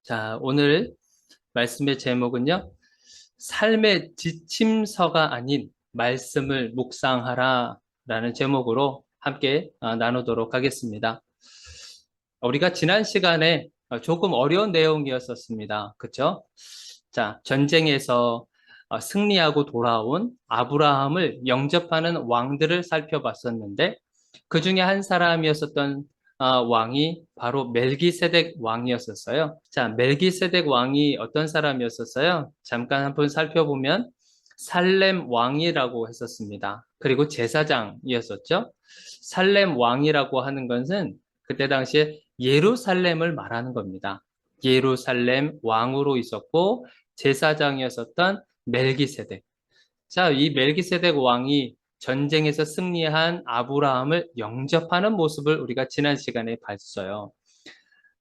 자, 오늘 말씀의 제목은요, 삶의 지침서가 아닌 말씀을 묵상하라 라는 제목으로 함께 나누도록 하겠습니다. 우리가 지난 시간에 조금 어려운 내용이었었습니다. 그쵸? 자, 전쟁에서 승리하고 돌아온 아브라함을 영접하는 왕들을 살펴봤었는데, 그 중에 한 사람이었었던 왕이 바로 멜기세덱 왕이었었어요. 자, 멜기세덱 왕이 어떤 사람이었었어요? 잠깐 한번 살펴보면 살렘 왕이라고 했었습니다. 그리고 제사장이었었죠. 살렘 왕이라고 하는 것은 그때 당시에 예루살렘을 말하는 겁니다. 예루살렘 왕으로 있었고 제사장이었었던 멜기세덱. 자, 이 멜기세덱 왕이 전쟁에서 승리한 아브라함을 영접하는 모습을 우리가 지난 시간에 봤어요.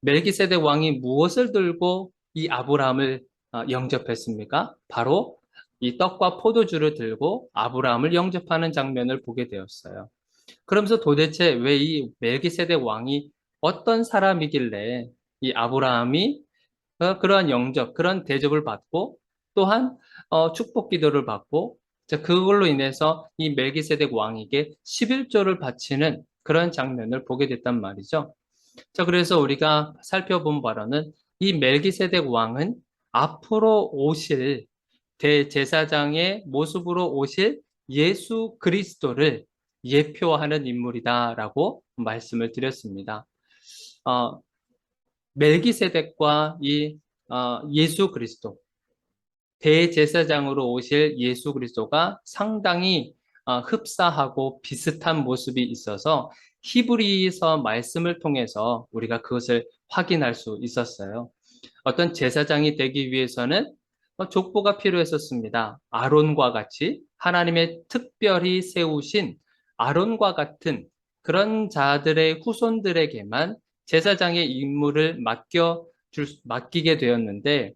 멜기세덱 왕이 무엇을 들고 이 아브라함을 영접했습니까? 바로 이 떡과 포도주를 들고 아브라함을 영접하는 장면을 보게 되었어요. 그러면서 도대체 왜 이 멜기세덱 왕이 어떤 사람이길래 이 아브라함이 그러한 영접, 그런 대접을 받고 또한 축복 기도를 받고 자, 그걸로 인해서 이 멜기세덱 왕에게 11조를 바치는 그런 장면을 보게 됐단 말이죠. 자, 그래서 우리가 살펴본 바로는 이 멜기세덱 왕은 앞으로 오실 대제사장의 모습으로 오실 예수 그리스도를 예표하는 인물이다라고 말씀을 드렸습니다. 어, 멜기세덱과 이 예수 그리스도, 대제사장으로 오실 예수 그리스도가 상당히 흡사하고 비슷한 모습이 있어서 히브리서 말씀을 통해서 우리가 그것을 확인할 수 있었어요. 어떤 제사장이 되기 위해서는 족보가 필요했었습니다. 아론과 같이 하나님의 특별히 세우신 아론과 같은 그런 자들의 후손들에게만 제사장의 임무를 맡기게 되었는데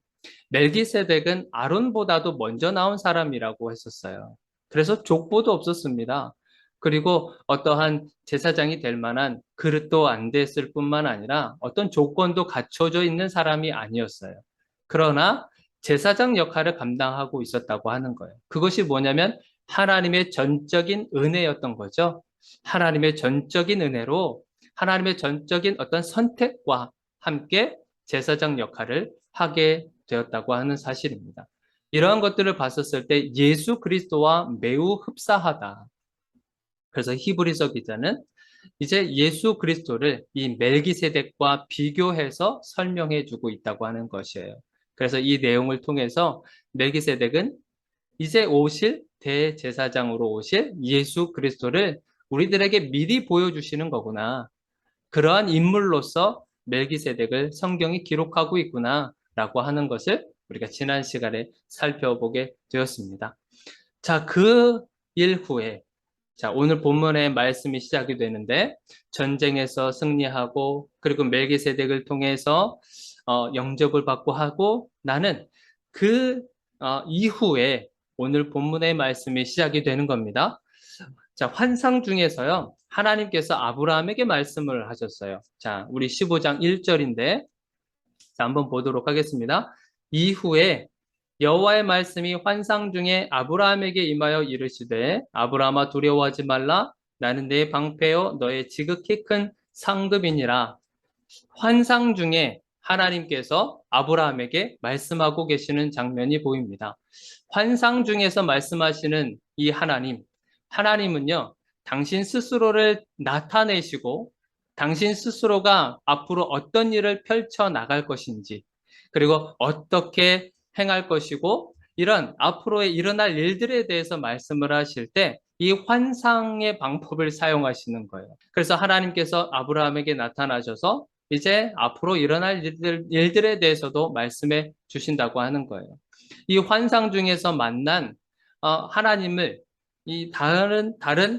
멜기세덱은 아론보다도 먼저 나온 사람이라고 했었어요. 그래서 족보도 없었습니다. 그리고 어떠한 제사장이 될 만한 그릇도 안 됐을 뿐만 아니라 어떤 조건도 갖춰져 있는 사람이 아니었어요. 그러나 제사장 역할을 감당하고 있었다고 하는 거예요. 그것이 뭐냐면 하나님의 전적인 은혜였던 거죠. 하나님의 전적인 은혜로 하나님의 전적인 어떤 선택과 함께 제사장 역할을 하게 되었다고 하는 사실입니다. 이러한 것들을 봤었을 때 예수 그리스도와 매우 흡사하다. 그래서 히브리서 기자는 이제 예수 그리스도를 이 멜기세덱과 비교해서 설명해 주고 있다고 하는 것이에요. 그래서 이 내용을 통해서 멜기세덱은 이제 오실 대제사장으로 오실 예수 그리스도를 우리들에게 미리 보여주시는 거구나. 그러한 인물로서 멜기세덱을 성경이 기록하고 있구나라고 하는 것을 우리가 지난 시간에 살펴보게 되었습니다. 자, 그 일 후에 자, 오늘 본문의 말씀이 시작이 되는데 전쟁에서 승리하고 그리고 멜기세덱을 통해서 영접을 받고 하고 나는 그 이후에 오늘 본문의 말씀이 시작이 되는 겁니다. 자, 환상 중에서요. 하나님께서 아브라함에게 말씀을 하셨어요. 자, 우리 15장 1절인데 자, 한번 보도록 하겠습니다. 이후에 여호와의 말씀이 환상 중에 아브라함에게 임하여 이르시되 아브라함아 두려워하지 말라 나는 내 방패요 너의 지극히 큰 상급이니라. 환상 중에 하나님께서 아브라함에게 말씀하고 계시는 장면이 보입니다. 환상 중에서 말씀하시는 이 하나님은요, 당신 스스로를 나타내시고 당신 스스로가 앞으로 어떤 일을 펼쳐 나갈 것인지, 그리고 어떻게 행할 것이고, 이런 앞으로의 일어날 일들에 대해서 말씀을 하실 때, 이 환상의 방법을 사용하시는 거예요. 그래서 하나님께서 아브라함에게 나타나셔서 이제 앞으로 일어날 일들에 대해서도 말씀해 주신다고 하는 거예요. 이 환상 중에서 만난 하나님을 이 다른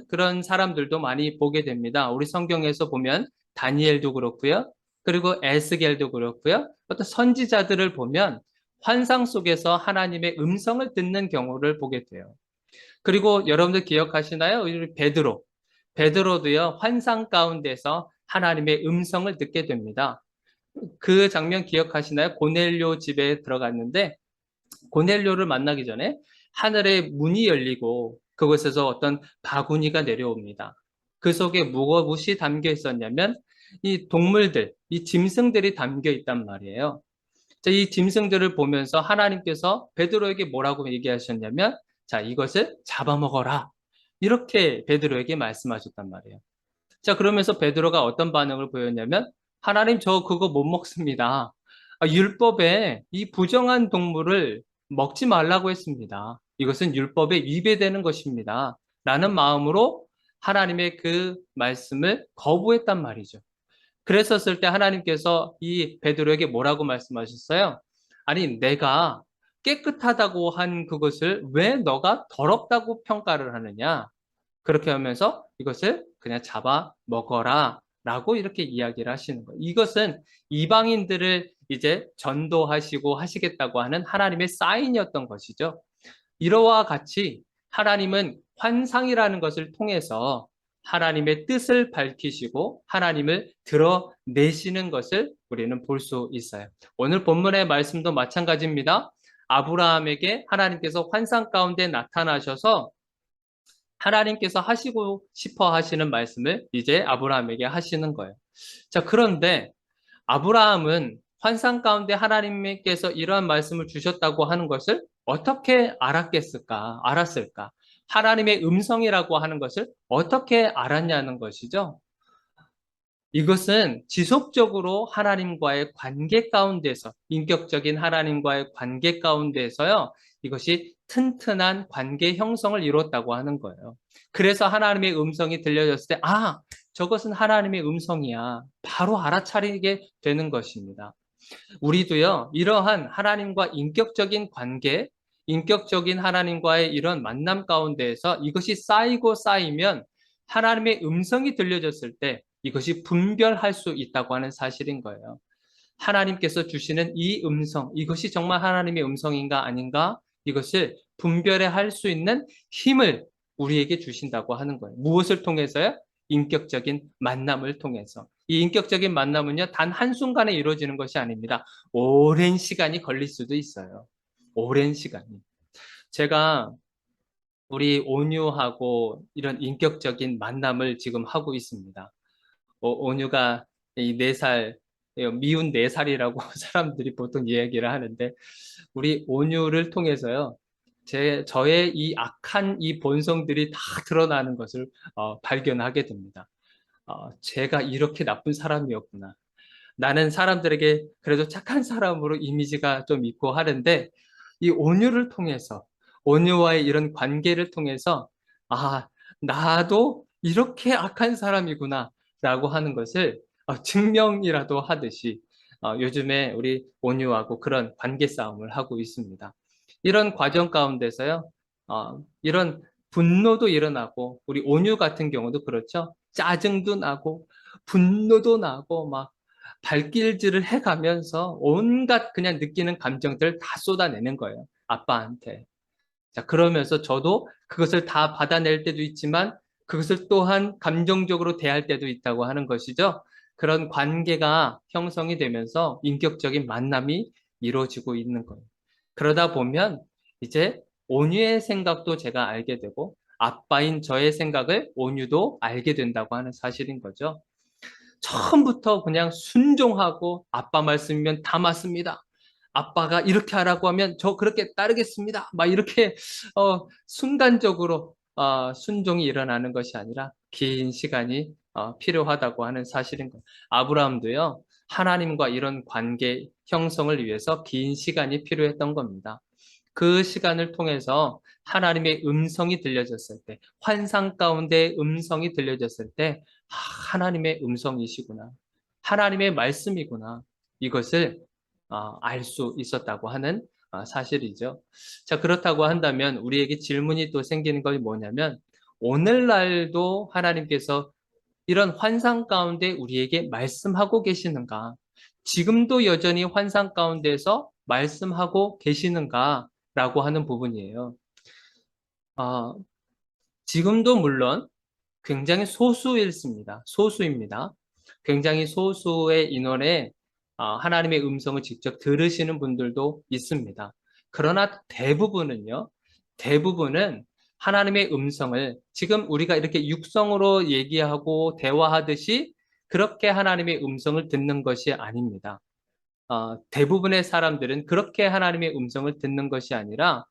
그런 사람들도 많이 보게 됩니다. 우리 성경에서 보면 다니엘도 그렇고요. 그리고 에스겔도 그렇고요. 어떤 선지자들을 보면 환상 속에서 하나님의 음성을 듣는 경우를 보게 돼요. 그리고 여러분들 기억하시나요? 우리 베드로도요. 환상 가운데서 하나님의 음성을 듣게 됩니다. 그 장면 기억하시나요? 고넬료 집에 들어갔는데 고넬료를 만나기 전에 하늘에 문이 열리고 그곳에서 어떤 바구니가 내려옵니다. 그 속에 무엇이 담겨 있었냐면 이 동물들, 이 짐승들이 담겨 있단 말이에요. 자, 이 짐승들을 보면서 하나님께서 베드로에게 뭐라고 얘기하셨냐면 자, 이것을 잡아먹어라. 이렇게 베드로에게 말씀하셨단 말이에요. 자, 그러면서 베드로가 어떤 반응을 보였냐면 하나님 저 그거 못 먹습니다. 율법에 이 부정한 동물을 먹지 말라고 했습니다. 이것은 율법에 위배되는 것입니다. 라는 마음으로 하나님의 그 말씀을 거부했단 말이죠. 그랬었을 때 하나님께서 이 베드로에게 뭐라고 말씀하셨어요? 아니, 내가 깨끗하다고 한 그것을 왜 너가 더럽다고 평가를 하느냐? 그렇게 하면서 이것을 그냥 잡아 먹어라 라고 이렇게 이야기를 하시는 거예요. 이것은 이방인들을 이제 전도하시고 하시겠다고 하는 하나님의 사인이었던 것이죠. 이러와 같이 하나님은 환상이라는 것을 통해서 하나님의 뜻을 밝히시고 하나님을 드러내시는 것을 우리는 볼 수 있어요. 오늘 본문의 말씀도 마찬가지입니다. 아브라함에게 하나님께서 환상 가운데 나타나셔서 하나님께서 하시고 싶어 하시는 말씀을 이제 아브라함에게 하시는 거예요. 자, 그런데 아브라함은 환상 가운데 하나님께서 이러한 말씀을 주셨다고 하는 것을 어떻게 알았을까? 하나님의 음성이라고 하는 것을 어떻게 알았냐는 것이죠. 이것은 지속적으로 하나님과의 관계 가운데서, 인격적인 하나님과의 관계 가운데서요, 이것이 튼튼한 관계 형성을 이뤘다고 하는 거예요. 그래서 하나님의 음성이 들려졌을 때, 저것은 하나님의 음성이야. 바로 알아차리게 되는 것입니다. 우리도요, 이러한 하나님과 인격적인 관계, 인격적인 하나님과의 이런 만남 가운데에서 이것이 쌓이고 쌓이면 하나님의 음성이 들려졌을 때 이것이 분별할 수 있다고 하는 사실인 거예요. 하나님께서 주시는 이 음성, 이것이 정말 하나님의 음성인가 아닌가? 이것을 분별해 할 수 있는 힘을 우리에게 주신다고 하는 거예요. 무엇을 통해서요? 인격적인 만남을 통해서. 이 인격적인 만남은요, 단 한순간에 이루어지는 것이 아닙니다. 오랜 시간이 걸릴 수도 있어요. 오랜 시간이. 제가 우리 온유하고 이런 인격적인 만남을 지금 하고 있습니다. 온유가 이 4살, 미운 4살이라고 사람들이 보통 이야기를 하는데, 우리 온유를 통해서요, 저의 이 악한 이 본성들이 다 드러나는 것을 발견하게 됩니다. 제가 이렇게 나쁜 사람이었구나. 나는 사람들에게 그래도 착한 사람으로 이미지가 좀 있고 하는데, 이 온유를 통해서, 온유와의 이런 관계를 통해서, 아, 나도 이렇게 악한 사람이구나, 라고 하는 것을 증명이라도 하듯이, 요즘에 우리 온유하고 그런 관계 싸움을 하고 있습니다. 이런 과정 가운데서요, 이런 분노도 일어나고, 우리 온유 같은 경우도 그렇죠. 짜증도 나고, 분노도 나고, 막, 발길질을 해가면서 온갖 그냥 느끼는 감정들을 다 쏟아내는 거예요. 아빠한테. 자, 그러면서 저도 그것을 다 받아낼 때도 있지만 그것을 또한 감정적으로 대할 때도 있다고 하는 것이죠. 그런 관계가 형성이 되면서 인격적인 만남이 이루어지고 있는 거예요. 그러다 보면 이제 온유의 생각도 제가 알게 되고 아빠인 저의 생각을 온유도 알게 된다고 하는 사실인 거죠. 처음부터 그냥 순종하고 아빠 말씀이면 다 맞습니다. 아빠가 이렇게 하라고 하면 저 그렇게 따르겠습니다. 막 이렇게 순간적으로 순종이 일어나는 것이 아니라 긴 시간이 필요하다고 하는 사실인 거예요. 아브라함도요. 하나님과 이런 관계 형성을 위해서 긴 시간이 필요했던 겁니다. 그 시간을 통해서 하나님의 음성이 들려졌을 때, 환상 가운데 음성이 들려졌을 때, 하나님의 음성이시구나. 하나님의 말씀이구나. 이것을 알 수 있었다고 하는 사실이죠. 자, 그렇다고 한다면 우리에게 질문이 또 생기는 것이 뭐냐면, 오늘날도 하나님께서 이런 환상 가운데 우리에게 말씀하고 계시는가? 지금도 여전히 환상 가운데서 말씀하고 계시는가? 라고 하는 부분이에요. 아, 지금도 물론 굉장히 소수입니다. 굉장히 소수의 인원의 하나님의 음성을 직접 들으시는 분들도 있습니다. 그러나 대부분은 하나님의 음성을 지금 우리가 이렇게 육성으로 얘기하고 대화하듯이 그렇게 하나님의 음성을 듣는 것이 아닙니다. 대부분의 사람들은 그렇게 하나님의 음성을 듣는 것이 아니라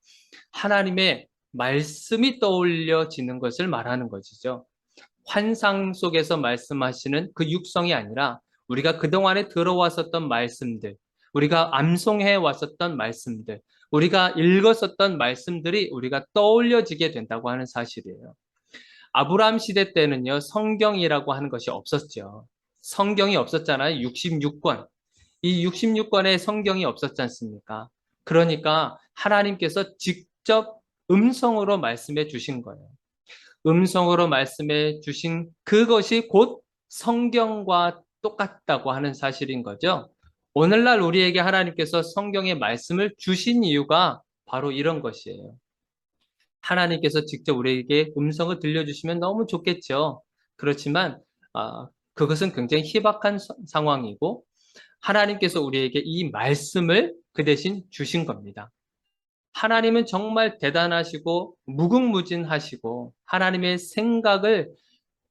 하나님의 말씀이 떠올려지는 것을 말하는 것이죠. 환상 속에서 말씀하시는 그 육성이 아니라 우리가 그동안에 들어왔었던 말씀들, 우리가 암송해 왔었던 말씀들, 우리가 읽었었던 말씀들이 우리가 떠올려지게 된다고 하는 사실이에요. 아브라함 시대 때는요, 성경이라고 하는 것이 없었죠. 성경이 없었잖아요. 66권. 이 66권의 성경이 없었지 않습니까? 그러니까 하나님께서 직접 음성으로 말씀해 주신 거예요. 음성으로 말씀해 주신 그것이 곧 성경과 똑같다고 하는 사실인 거죠. 오늘날 우리에게 하나님께서 성경의 말씀을 주신 이유가 바로 이런 것이에요. 하나님께서 직접 우리에게 음성을 들려주시면 너무 좋겠죠. 그렇지만 그것은 굉장히 희박한 상황이고 하나님께서 우리에게 이 말씀을 그 대신 주신 겁니다. 하나님은 정말 대단하시고 무궁무진하시고 하나님의 생각을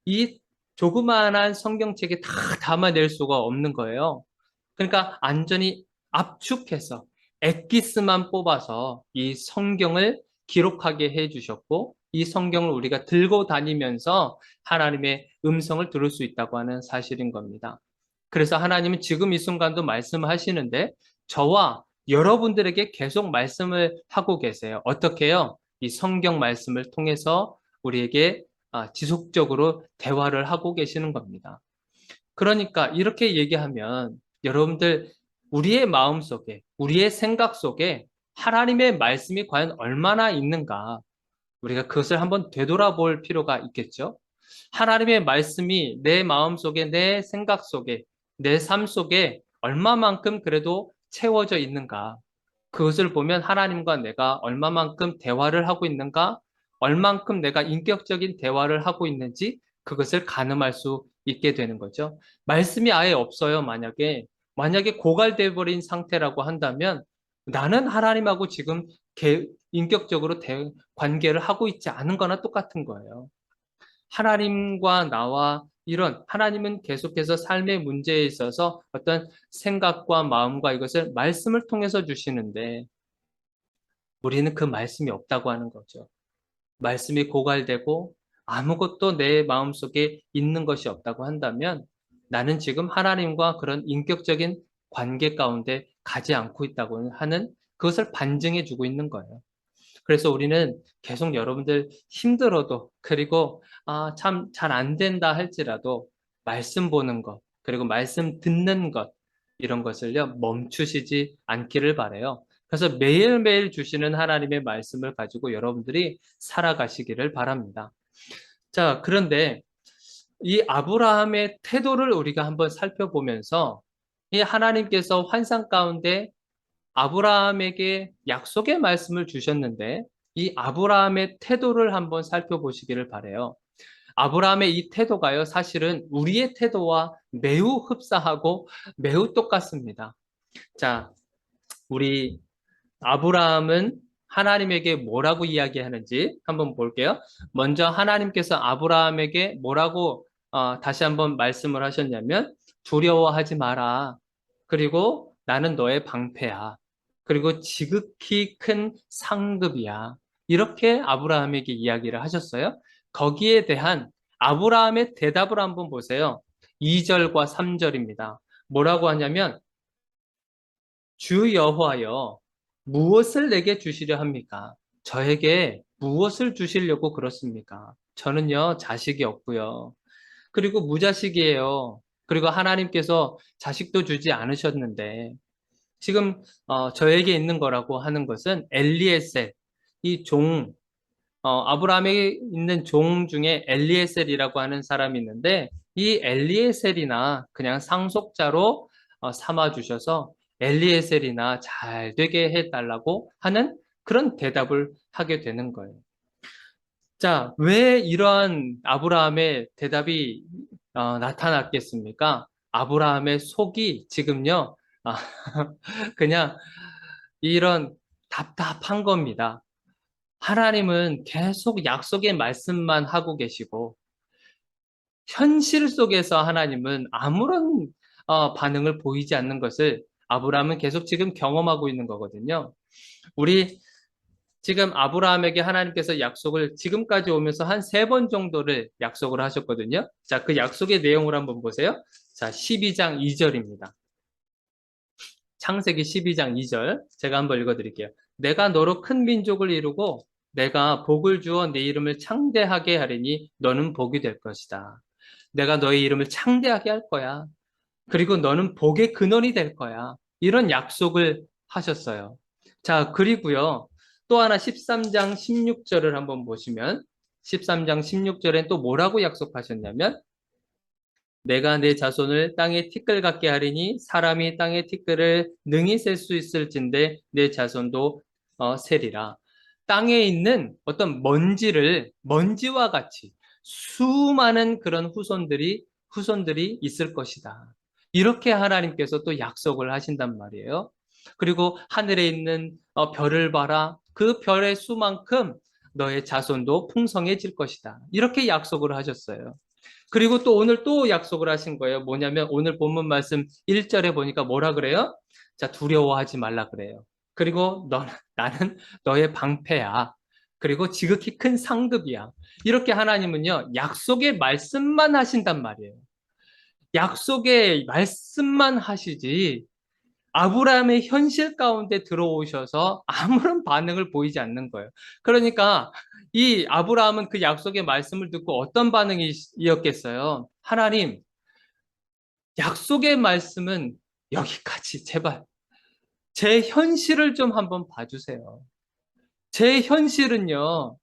이 조그마한 성경책에 다 담아낼 수가 없는 거예요. 그러니까 안전히 압축해서 엑기스만 뽑아서 이 성경을 기록하게 해주셨고 이 성경을 우리가 들고 다니면서 하나님의 음성을 들을 수 있다고 하는 사실인 겁니다. 그래서 하나님은 지금 이 순간도 말씀하시는데 저와 여러분들에게 계속 말씀을 하고 계세요. 어떻게요? 이 성경 말씀을 통해서 우리에게 지속적으로 대화를 하고 계시는 겁니다. 그러니까 이렇게 얘기하면 여러분들 우리의 마음 속에, 우리의 생각 속에 하나님의 말씀이 과연 얼마나 있는가 우리가 그것을 한번 되돌아볼 필요가 있겠죠. 하나님의 말씀이 내 마음 속에, 내 생각 속에, 내 삶 속에 얼마만큼 그래도 채워져 있는가. 그것을 보면 하나님과 내가 얼마만큼 대화를 하고 있는가, 얼만큼 내가 인격적인 대화를 하고 있는지 그것을 가늠할 수 있게 되는 거죠. 말씀이 아예 없어요, 만약에 고갈돼 버린 상태라고 한다면 나는 하나님하고 지금 인격적으로 관계를 하고 있지 않은 거나 똑같은 거예요. 하나님과 나와 이런 하나님은 계속해서 삶의 문제에 있어서 어떤 생각과 마음과 이것을 말씀을 통해서 주시는데 우리는 그 말씀이 없다고 하는 거죠. 말씀이 고갈되고 아무것도 내 마음속에 있는 것이 없다고 한다면 나는 지금 하나님과 그런 인격적인 관계 가운데 가지 않고 있다고 하는 그것을 반증해 주고 있는 거예요. 그래서 우리는 계속 여러분들 힘들어도 그리고 참 잘 안 된다 할지라도 말씀 보는 것 그리고 말씀 듣는 것 이런 것을요 멈추시지 않기를 바라요. 그래서 매일매일 주시는 하나님의 말씀을 가지고 여러분들이 살아가시기를 바랍니다. 자, 그런데 이 아브라함의 태도를 우리가 한번 살펴보면서 이 하나님께서 환상 가운데 아브라함에게 약속의 말씀을 주셨는데 이 아브라함의 태도를 한번 살펴보시기를 바라요. 아브라함의 이 태도가요, 사실은 우리의 태도와 매우 흡사하고 매우 똑같습니다. 자, 우리 아브라함은 하나님에게 뭐라고 이야기하는지 한번 볼게요. 먼저 하나님께서 아브라함에게 뭐라고 다시 한번 말씀을 하셨냐면 두려워하지 마라. 그리고 나는 너의 방패야. 그리고 지극히 큰 상급이야. 이렇게 아브라함에게 이야기를 하셨어요. 거기에 대한 아브라함의 대답을 한번 보세요. 2절과 3절입니다. 뭐라고 하냐면 주 여호와여 무엇을 내게 주시려 합니까? 저에게 무엇을 주시려고 그렇습니까? 저는요 자식이 없고요. 그리고 무자식이에요. 그리고 하나님께서 자식도 주지 않으셨는데 지금 저에게 있는 거라고 하는 것은 엘리에셀 이 아브라함에 있는 종 중에 엘리에셀이라고 하는 사람이 있는데 이 엘리에셀이나 그냥 상속자로 삼아 주셔서 엘리에셀이나 잘 되게 해달라고 하는 그런 대답을 하게 되는 거예요. 자, 왜 이러한 아브라함의 대답이 나타났겠습니까? 아브라함의 속이 지금요 아, 그냥 이런 답답한 겁니다. 하나님은 계속 약속의 말씀만 하고 계시고, 현실 속에서 하나님은 아무런 반응을 보이지 않는 것을 아브라함은 계속 지금 경험하고 있는 거거든요. 우리 지금 아브라함에게 하나님께서 약속을 지금까지 오면서 한 3번 정도를 약속을 하셨거든요. 자, 그 약속의 내용을 한번 보세요. 자, 12장 2절입니다. 창세기 12장 2절. 제가 한번 읽어드릴게요. 내가 너로 큰 민족을 이루고 내가 복을 주어 네 이름을 창대하게 하리니 너는 복이 될 것이다. 내가 너의 이름을 창대하게 할 거야. 그리고 너는 복의 근원이 될 거야. 이런 약속을 하셨어요. 자, 그리고요. 또 하나 13장 16절을 한번 보시면 13장 16절엔 또 뭐라고 약속하셨냐면 내가 내 자손을 땅의 티끌 같게 하리니 사람이 땅의 티끌을 능히 셀 수 있을진데 내 자손도 세리라. 땅에 있는 어떤 먼지와 같이 수많은 그런 후손들이 있을 것이다. 이렇게 하나님께서 또 약속을 하신단 말이에요. 그리고 하늘에 있는 별을 봐라. 그 별의 수만큼 너의 자손도 풍성해질 것이다. 이렇게 약속을 하셨어요. 그리고 또 오늘 또 약속을 하신 거예요. 뭐냐면 오늘 본문 말씀 1절에 보니까 뭐라 그래요? 자, 두려워하지 말라 그래요. 그리고 나는 너의 방패야. 그리고 지극히 큰 상급이야. 이렇게 하나님은요, 약속의 말씀만 하신단 말이에요. 약속의 말씀만 하시지, 아브라함의 현실 가운데 들어오셔서 아무런 반응을 보이지 않는 거예요. 그러니까 이 아브라함은 그 약속의 말씀을 듣고 어떤 반응이었겠어요? 하나님, 약속의 말씀은 여기까지 제발 제 현실을 좀 한번 봐주세요. 제 현실은요,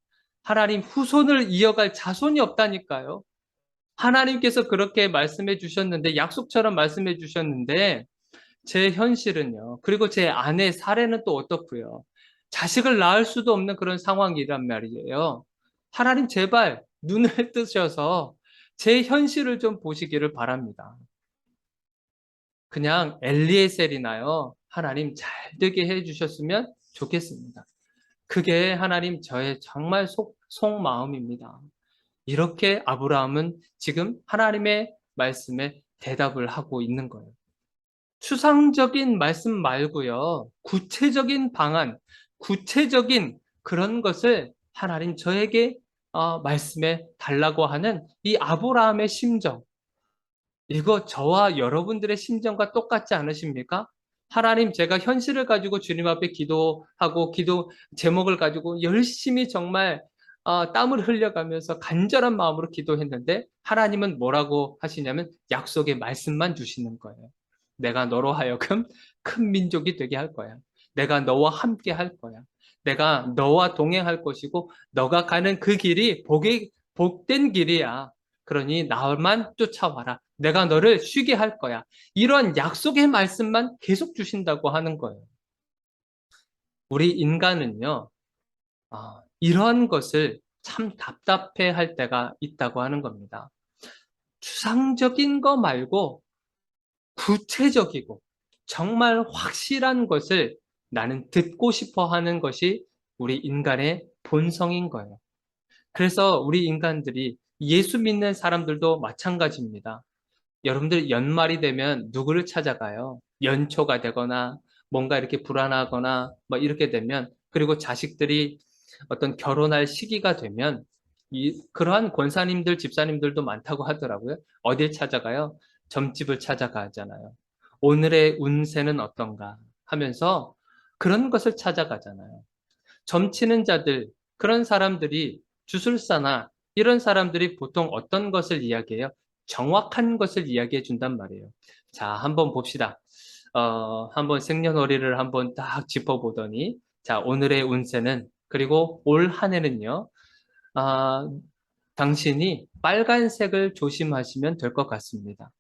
하나님 후손을 이어갈 자손이 없다니까요. 하나님께서 그렇게 말씀해 주셨는데, 약속처럼 말씀해 주셨는데, 제 현실은요. 그리고 제 아내 사례는 또 어떻고요. 자식을 낳을 수도 없는 그런 상황이란 말이에요. 하나님 제발 눈을 뜨셔서 제 현실을 좀 보시기를 바랍니다. 그냥 엘리에셀이나요. 하나님 잘 되게 해주셨으면 좋겠습니다. 그게 하나님 저의 정말 속마음입니다. 이렇게 아브라함은 지금 하나님의 말씀에 대답을 하고 있는 거예요. 추상적인 말씀 말고요. 구체적인 방안, 구체적인 그런 것을 하나님 저에게 말씀해 달라고 하는 이 아브라함의 심정. 이거 저와 여러분들의 심정과 똑같지 않으십니까? 하나님, 제가 현실을 가지고 주님 앞에 기도하고 기도 제목을 가지고 열심히 정말 땀을 흘려가면서 간절한 마음으로 기도했는데 하나님은 뭐라고 하시냐면 약속의 말씀만 주시는 거예요. 내가 너로 하여금 큰 민족이 되게 할 거야. 내가 너와 함께 할 거야. 내가 너와 동행할 것이고 너가 가는 그 길이 복된 길이야. 그러니 나만 쫓아와라. 내가 너를 쉬게 할 거야. 이런 약속의 말씀만 계속 주신다고 하는 거예요. 우리 인간은요, 이런 것을 참 답답해 할 때가 있다고 하는 겁니다. 추상적인 거 말고 구체적이고 정말 확실한 것을 나는 듣고 싶어 하는 것이 우리 인간의 본성인 거예요. 그래서 우리 인간들이 예수 믿는 사람들도 마찬가지입니다. 여러분들 연말이 되면 누구를 찾아가요? 연초가 되거나 뭔가 이렇게 불안하거나 뭐 이렇게 되면 그리고 자식들이 어떤 결혼할 시기가 되면 그러한 권사님들, 집사님들도 많다고 하더라고요. 어딜 찾아가요? 점집을 찾아가잖아요. 오늘의 운세는 어떤가 하면서 그런 것을 찾아가잖아요. 점치는 자들, 그런 사람들이 주술사나 이런 사람들이 보통 어떤 것을 이야기해요? 정확한 것을 이야기해 준단 말이에요. 자, 한번 봅시다. 한번 생년월일을 한번 딱 짚어보더니, 자, 오늘의 운세는, 그리고 올 한 해는요, 아, 당신이 빨간색을 조심하시면 될 것 같습니다.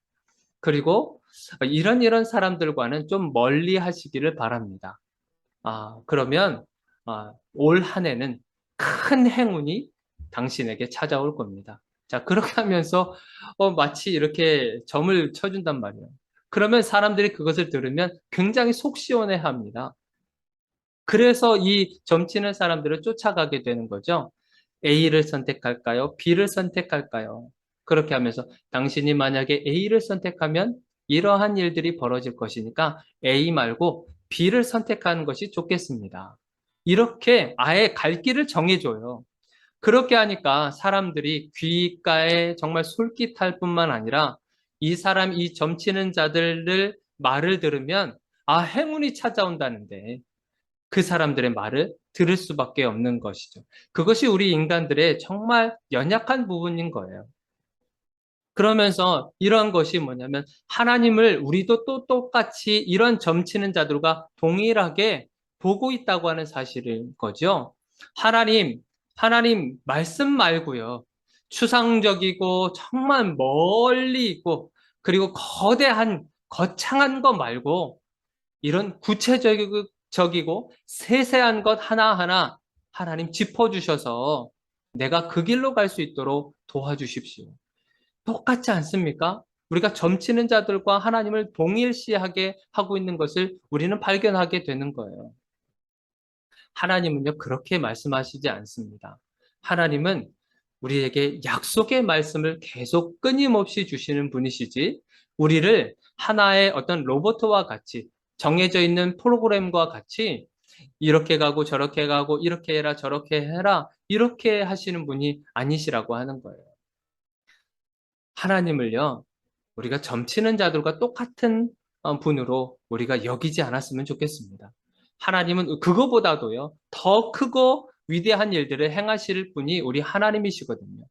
그리고 이런 사람들과는 좀 멀리 하시기를 바랍니다. 그러면 올 한 해는 큰 행운이 당신에게 찾아올 겁니다. 자, 그렇게 하면서 마치 이렇게 점을 쳐준단 말이에요. 그러면 사람들이 그것을 들으면 굉장히 속 시원해 합니다. 그래서 이 점치는 사람들을 쫓아가게 되는 거죠. A를 선택할까요? B를 선택할까요? 그렇게 하면서 당신이 만약에 A를 선택하면 이러한 일들이 벌어질 것이니까 A 말고 B를 선택하는 것이 좋겠습니다. 이렇게 아예 갈 길을 정해줘요. 그렇게 하니까 사람들이 귓가에 정말 솔깃할 뿐만 아니라 이 점치는 자들을 말을 들으면 행운이 찾아온다는데 그 사람들의 말을 들을 수밖에 없는 것이죠. 그것이 우리 인간들의 정말 연약한 부분인 거예요. 그러면서 이러한 것이 뭐냐면 하나님을 우리도 또 똑같이 이런 점치는 자들과 동일하게 보고 있다고 하는 사실인 거죠. 하나님, 하나님 말씀 말고요. 추상적이고 정말 멀리 있고 그리고 거대한 거창한 것 말고 이런 구체적이고 세세한 것 하나하나 하나님 짚어주셔서 내가 그 길로 갈 수 있도록 도와주십시오. 똑같지 않습니까? 우리가 점치는 자들과 하나님을 동일시하게 하고 있는 것을 우리는 발견하게 되는 거예요. 하나님은요, 그렇게 말씀하시지 않습니다. 하나님은 우리에게 약속의 말씀을 계속 끊임없이 주시는 분이시지, 우리를 하나의 어떤 로봇과 같이 정해져 있는 프로그램과 같이 이렇게 가고 저렇게 가고 이렇게 해라 저렇게 해라 이렇게 하시는 분이 아니시라고 하는 거예요. 하나님을요, 우리가 점치는 자들과 똑같은 분으로 우리가 여기지 않았으면 좋겠습니다. 하나님은 그거보다도요, 더 크고 위대한 일들을 행하실 분이 우리 하나님이시거든요.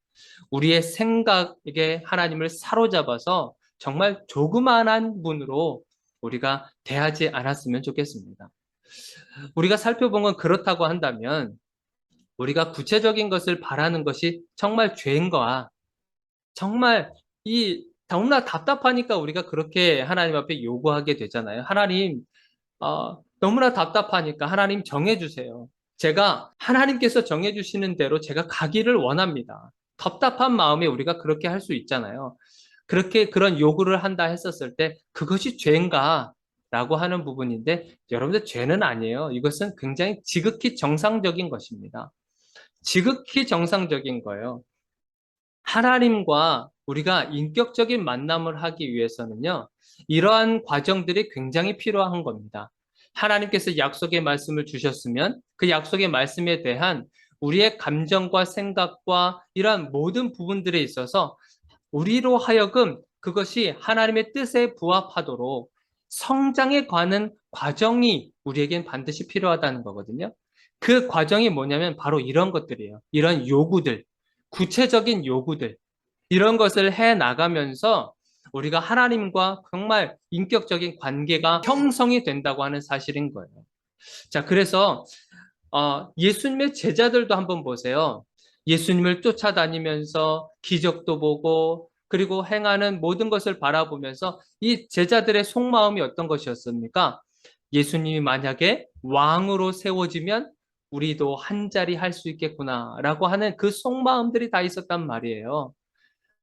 우리의 생각에 하나님을 사로잡아서 정말 조그만한 분으로 우리가 대하지 않았으면 좋겠습니다. 우리가 살펴본 건 그렇다고 한다면 우리가 구체적인 것을 바라는 것이 정말 죄인가? 정말 너무나 답답하니까 우리가 그렇게 하나님 앞에 요구하게 되잖아요. 하나님, 너무나 답답하니까 하나님 정해주세요. 제가 하나님께서 정해주시는 대로 제가 가기를 원합니다. 답답한 마음에 우리가 그렇게 할 수 있잖아요. 그렇게 그런 요구를 한다 했었을 때 그것이 죄인가? 라고 하는 부분인데 여러분들 죄는 아니에요. 이것은 굉장히 지극히 정상적인 것입니다. 지극히 정상적인 거예요. 하나님과 우리가 인격적인 만남을 하기 위해서는요, 이러한 과정들이 굉장히 필요한 겁니다. 하나님께서 약속의 말씀을 주셨으면 그 약속의 말씀에 대한 우리의 감정과 생각과 이러한 모든 부분들에 있어서 우리로 하여금 그것이 하나님의 뜻에 부합하도록 성장해 가는 과정이 우리에겐 반드시 필요하다는 거거든요. 그 과정이 뭐냐면 바로 이런 것들이에요. 이런 요구들, 구체적인 요구들, 이런 것을 해 나가면서 우리가 하나님과 정말 인격적인 관계가 형성이 된다고 하는 사실인 거예요. 자, 그래서 예수님의 제자들도 한번 보세요. 예수님을 쫓아다니면서 기적도 보고 그리고 행하는 모든 것을 바라보면서 이 제자들의 속마음이 어떤 것이었습니까? 예수님이 만약에 왕으로 세워지면 우리도 한 자리 할 수 있겠구나라고 하는 그 속마음들이 다 있었단 말이에요.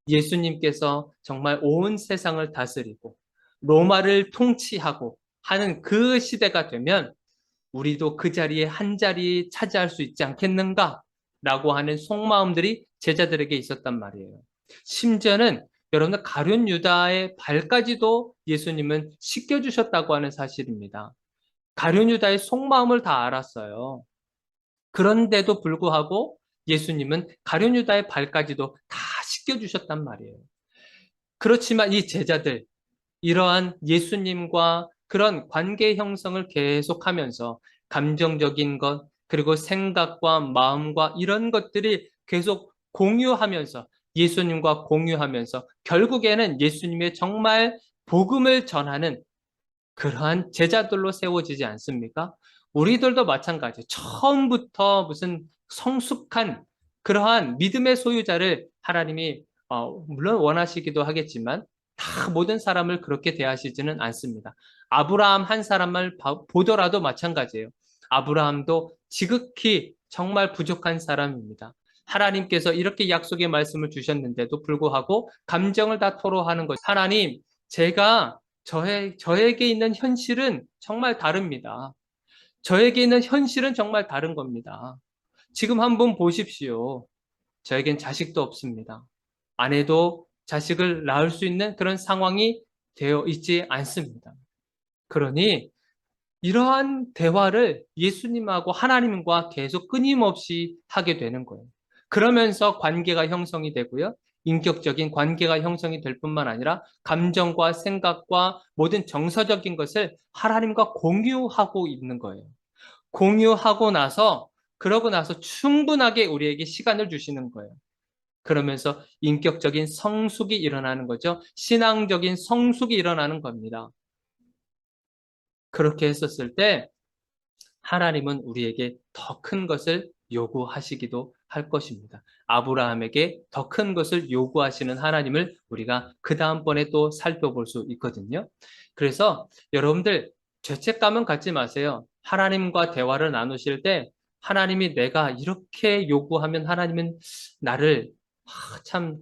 예수님께서 정말 온 세상을 다스리고 로마를 통치하고 하는 그 시대가 되면 우리도 그 자리에 한 자리 차지할 수 있지 않겠는가? 라고 하는 속마음들이 제자들에게 있었단 말이에요. 심지어는 여러분들 가룟 유다의 발까지도 예수님은 씻겨주셨다고 하는 사실입니다. 가룟 유다의 속마음을 다 알았어요. 그런데도 불구하고 예수님은 가룟 유다의 발까지도 다 씻겨주셨단 말이에요. 그렇지만 이 제자들, 이러한 예수님과 그런 관계 형성을 계속하면서 감정적인 것, 그리고 생각과 마음과 이런 것들이 계속 공유하면서 예수님과 공유하면서 결국에는 예수님의 정말 복음을 전하는 그러한 제자들로 세워지지 않습니까? 우리들도 마찬가지. 처음부터 무슨 성숙한 그러한 믿음의 소유자를 하나님이 물론 원하시기도 하겠지만 다 모든 사람을 그렇게 대하시지는 않습니다. 아브라함 한 사람을 보더라도 마찬가지예요. 아브라함도 지극히 정말 부족한 사람입니다. 하나님께서 이렇게 약속의 말씀을 주셨는데도 불구하고 감정을 다 토로하는 것. 하나님, 제가 저에게 있는 현실은 정말 다릅니다. 저에게 있는 현실은 정말 다른 겁니다. 지금 한번 보십시오. 저에겐 자식도 없습니다. 아내도 자식을 낳을 수 있는 그런 상황이 되어 있지 않습니다. 그러니 이러한 대화를 예수님하고 하나님과 계속 끊임없이 하게 되는 거예요. 그러면서 관계가 형성이 되고요. 인격적인 관계가 형성이 될 뿐만 아니라 감정과 생각과 모든 정서적인 것을 하나님과 공유하고 있는 거예요. 공유하고 나서, 그러고 나서 충분하게 우리에게 시간을 주시는 거예요. 그러면서 인격적인 성숙이 일어나는 거죠. 신앙적인 성숙이 일어나는 겁니다. 그렇게 했었을 때 하나님은 우리에게 더 큰 것을 요구하시기도 할 것입니다. 아브라함에게 더 큰 것을 요구하시는 하나님을 우리가 그 다음번에 또 살펴볼 수 있거든요. 그래서 여러분들 죄책감은 갖지 마세요. 하나님과 대화를 나누실 때 하나님이 내가 이렇게 요구하면 하나님은 나를 참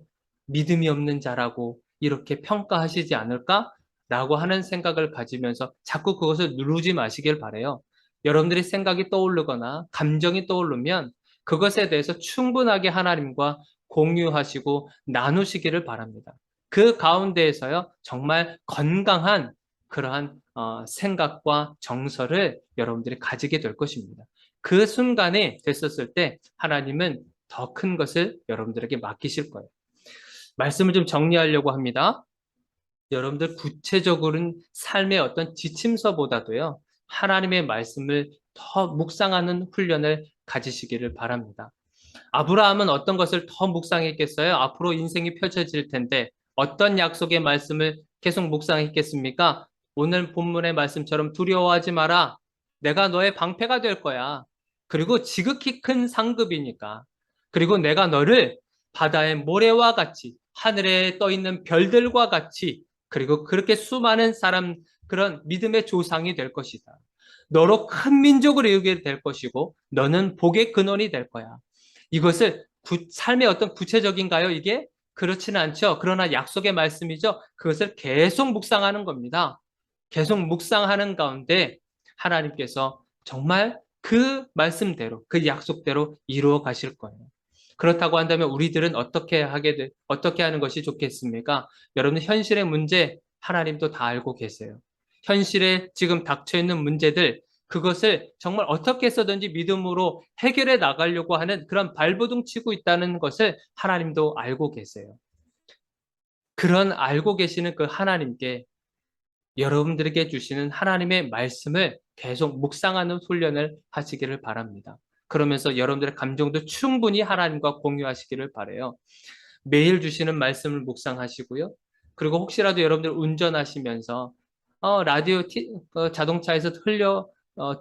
믿음이 없는 자라고 이렇게 평가하시지 않을까? 라고 하는 생각을 가지면서 자꾸 그것을 누르지 마시길 바라요. 여러분들이 생각이 떠오르거나 감정이 떠오르면 그것에 대해서 충분하게 하나님과 공유하시고 나누시기를 바랍니다. 그 가운데에서요, 정말 건강한 그러한 생각과 정서를 여러분들이 가지게 될 것입니다. 그 순간에 됐었을 때 하나님은 더 큰 것을 여러분들에게 맡기실 거예요. 말씀을 좀 정리하려고 합니다. 여러분들 구체적으로는 삶의 어떤 지침서보다도요, 하나님의 말씀을 더 묵상하는 훈련을 가지시기를 바랍니다. 아브라함은 어떤 것을 더 묵상했겠어요? 앞으로 인생이 펼쳐질 텐데 어떤 약속의 말씀을 계속 묵상했겠습니까? 오늘 본문의 말씀처럼 두려워하지 마라. 내가 너의 방패가 될 거야. 그리고 지극히 큰 상급이니까. 그리고 내가 너를 바다의 모래와 같이 하늘에 떠 있는 별들과 같이 그리고 그렇게 수많은 사람 그런 믿음의 조상이 될 것이다. 너로 큰 민족을 이루게 될 것이고 너는 복의 근원이 될 거야. 이것을 삶의 어떤 구체적인가요, 이게? 그렇지는 않죠. 그러나 약속의 말씀이죠. 그것을 계속 묵상하는 겁니다. 계속 묵상하는 가운데 하나님께서 정말 그 말씀대로, 그 약속대로 이루어 가실 거예요. 그렇다고 한다면 우리들은 어떻게 하는 것이 좋겠습니까? 여러분, 현실의 문제, 하나님도 다 알고 계세요. 현실에 지금 닥쳐 있는 문제들, 그것을 정말 어떻게 해서든지 믿음으로 해결해 나가려고 하는 그런 발버둥 치고 있다는 것을 하나님도 알고 계세요. 그런 알고 계시는 그 하나님께 여러분들에게 주시는 하나님의 말씀을 계속 묵상하는 훈련을 하시기를 바랍니다. 그러면서 여러분들의 감정도 충분히 하나님과 공유하시기를 바라요. 매일 주시는 말씀을 묵상하시고요. 그리고 혹시라도 여러분들 운전하시면서 자동차에서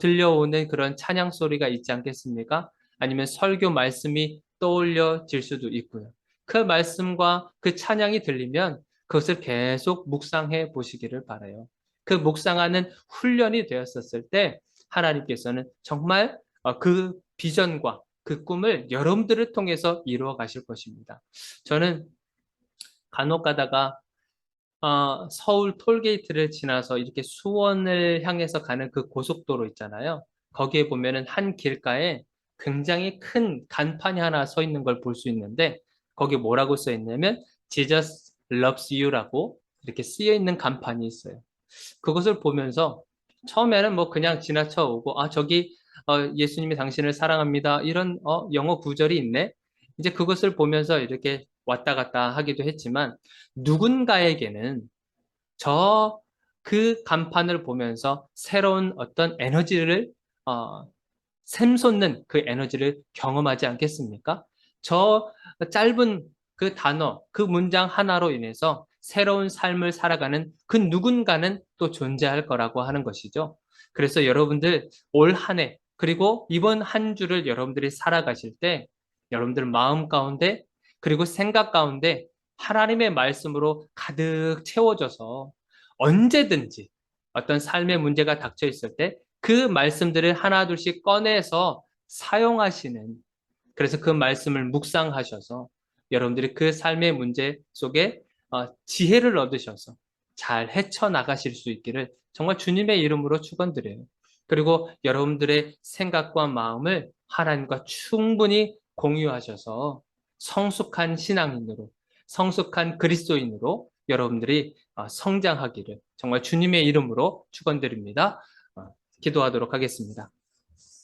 들려오는 그런 찬양 소리가 있지 않겠습니까? 아니면 설교 말씀이 떠올려질 수도 있고요. 그 말씀과 그 찬양이 들리면 그것을 계속 묵상해 보시기를 바라요. 그 묵상하는 훈련이 되었었을 때 하나님께서는 정말 그 비전과 그 꿈을 여러분들을 통해서 이루어 가실 것입니다. 저는 간혹 가다가 서울 톨게이트를 지나서 이렇게 수원을 향해서 가는 그 고속도로 있잖아요. 거기에 보면은 한 길가에 굉장히 큰 간판이 하나 서 있는 걸 볼 수 있는데 거기 뭐라고 써 있냐면 Jesus loves you라고 이렇게 쓰여 있는 간판이 있어요. 그것을 보면서 처음에는 뭐 그냥 지나쳐 오고 저기 예수님이 당신을 사랑합니다. 이런 영어 구절이 있네. 이제 그것을 보면서 이렇게 왔다 갔다 하기도 했지만 누군가에게는 저 그 간판을 보면서 새로운 어떤 에너지를 어, 샘솟는 그 에너지를 경험하지 않겠습니까? 저 짧은 그 단어, 그 문장 하나로 인해서 새로운 삶을 살아가는 그 누군가는 또 존재할 거라고 하는 것이죠. 그래서 여러분들 올 한 해, 그리고 이번 한 주를 여러분들이 살아가실 때 여러분들 마음 가운데 그리고 생각 가운데 하나님의 말씀으로 가득 채워져서 언제든지 어떤 삶의 문제가 닥쳐 있을 때 그 말씀들을 하나둘씩 꺼내서 사용하시는, 그래서 그 말씀을 묵상하셔서 여러분들이 그 삶의 문제 속에 지혜를 얻으셔서 잘 헤쳐나가실 수 있기를 정말 주님의 이름으로 축원드려요. 그리고 여러분들의 생각과 마음을 하나님과 충분히 공유하셔서 성숙한 신앙인으로, 성숙한 그리스도인으로 여러분들이 성장하기를 정말 주님의 이름으로 축원드립니다. 기도하도록 하겠습니다.